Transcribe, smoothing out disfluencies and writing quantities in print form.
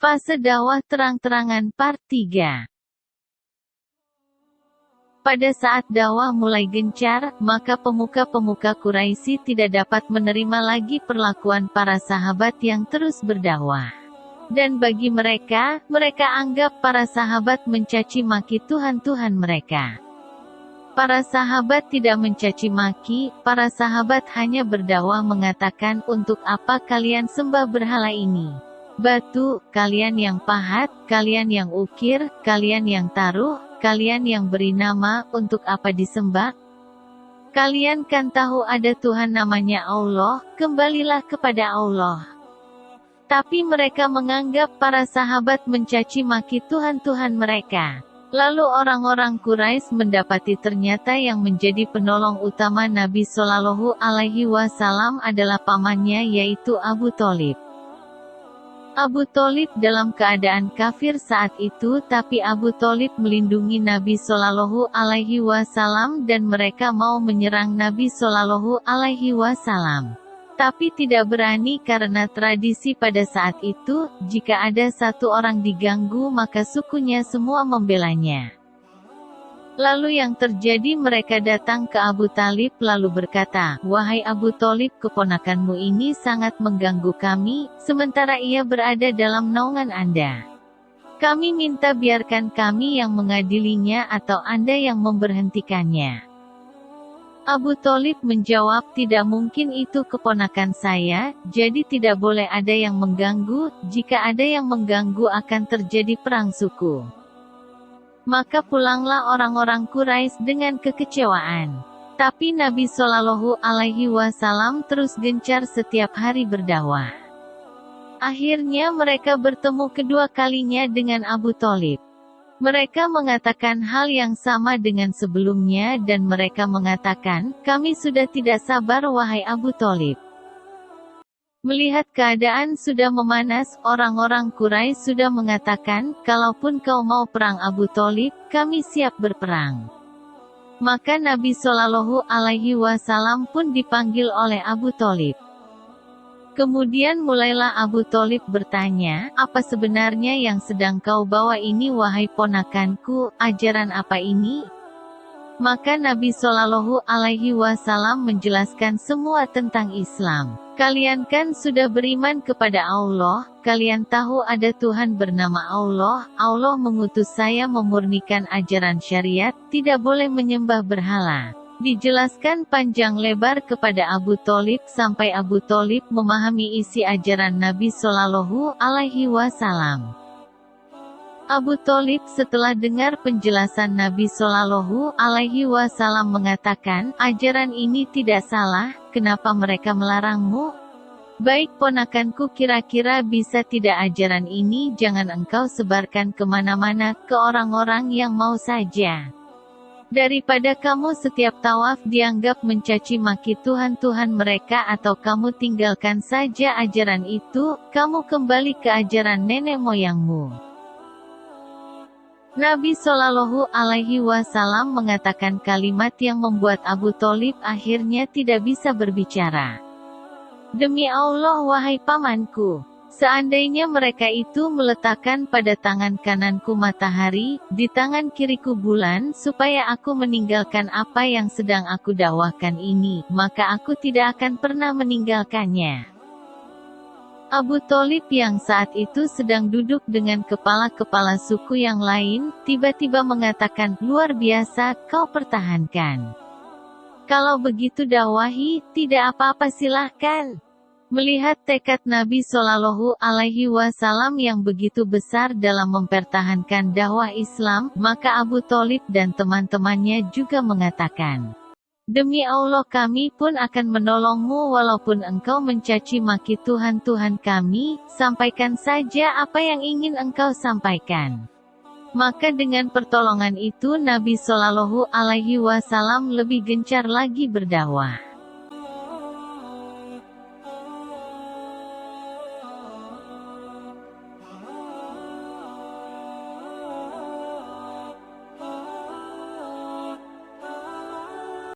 Fase dakwah terang-terangan Part 3. Pada saat dakwah mulai gencar, maka pemuka-pemuka Quraisy tidak dapat menerima lagi perlakuan para sahabat yang terus berdakwah. Dan bagi mereka, mereka anggap para sahabat mencaci maki Tuhan-Tuhan mereka. Para sahabat tidak mencaci maki, para sahabat hanya berdakwah mengatakan, untuk apa kalian sembah berhala ini? Batu, kalian yang pahat, kalian yang ukir, kalian yang taruh, kalian yang beri nama, untuk apa disembah? Kalian kan tahu ada Tuhan namanya Allah, kembalilah kepada Allah. Tapi mereka menganggap para sahabat mencaci maki Tuhan-Tuhan mereka. Lalu orang-orang Quraisy mendapati ternyata yang menjadi penolong utama Nabi Shallallahu Alaihi Wasallam adalah pamannya, yaitu Abu Thalib. Abu Thalib dalam keadaan kafir saat itu, tapi Abu Thalib melindungi Nabi Shallallahu Alaihi Wasallam dan mereka mau menyerang Nabi Shallallahu Alaihi Wasallam. Tapi tidak berani karena tradisi pada saat itu, jika ada satu orang diganggu maka sukunya semua membelanya. Lalu yang terjadi, mereka datang ke Abu Thalib lalu berkata, "Wahai Abu Thalib, keponakanmu ini sangat mengganggu kami, sementara ia berada dalam naungan Anda. Kami minta biarkan kami yang mengadilinya atau Anda yang memberhentikannya." Abu Thalib menjawab, "Tidak mungkin, itu keponakan saya, jadi tidak boleh ada yang mengganggu, jika ada yang mengganggu akan terjadi perang suku." Maka pulanglah orang-orang Quraisy dengan kekecewaan. Tapi Nabi Shallallahu Alaihi Wasallam terus gencar setiap hari berdakwah. Akhirnya mereka bertemu kedua kalinya dengan Abu Thalib. Mereka mengatakan hal yang sama dengan sebelumnya dan mereka mengatakan, "Kami sudah tidak sabar wahai Abu Thalib." Melihat keadaan sudah memanas, orang-orang Quraisy sudah mengatakan, "Kalaupun kau mau perang Abu Thalib, kami siap berperang." Maka Nabi Shallallahu Alaihi Wasallam pun dipanggil oleh Abu Thalib. Kemudian mulailah Abu Thalib bertanya, "Apa sebenarnya yang sedang kau bawa ini wahai ponakanku, ajaran apa ini?" Maka Nabi Shallallahu Alaihi Wasallam menjelaskan semua tentang Islam. "Kalian kan sudah beriman kepada Allah, kalian tahu ada Tuhan bernama Allah, Allah mengutus saya memurnikan ajaran syariat, tidak boleh menyembah berhala." Dijelaskan panjang lebar kepada Abu Thalib sampai Abu Thalib memahami isi ajaran Nabi Shallallahu Alaihi Wasallam. Abu Thalib setelah dengar penjelasan Nabi Shallallahu Alaihi Wasallam mengatakan, "Ajaran ini tidak salah, kenapa mereka melarangmu? Baik ponakanku, kira-kira bisa tidak ajaran ini jangan engkau sebarkan kemana-mana, ke orang-orang yang mau saja. Daripada kamu setiap tawaf dianggap mencaci maki Tuhan-Tuhan mereka atau kamu tinggalkan saja ajaran itu, kamu kembali ke ajaran nenek moyangmu." Nabi Shallallahu Alaihi Wasallam mengatakan kalimat yang membuat Abu Thalib akhirnya tidak bisa berbicara. "Demi Allah wahai pamanku, seandainya mereka itu meletakkan pada tangan kananku matahari, di tangan kiriku bulan, supaya aku meninggalkan apa yang sedang aku dakwahkan ini, maka aku tidak akan pernah meninggalkannya." Abu Thalib yang saat itu sedang duduk dengan kepala-kepala suku yang lain, tiba-tiba mengatakan, "Luar biasa, kau pertahankan. Kalau begitu dakwahi, tidak apa-apa, silahkan." Melihat tekad Nabi Shallallahu Alaihi Wasallam yang begitu besar dalam mempertahankan dakwah Islam, maka Abu Thalib dan teman-temannya juga mengatakan, "Demi Allah kami pun akan menolongmu walaupun engkau mencaci maki Tuhan-Tuhan kami, sampaikan saja apa yang ingin engkau sampaikan." Maka dengan pertolongan itu Nabi Shallallahu Alaihi Wasallam lebih gencar lagi berdakwah.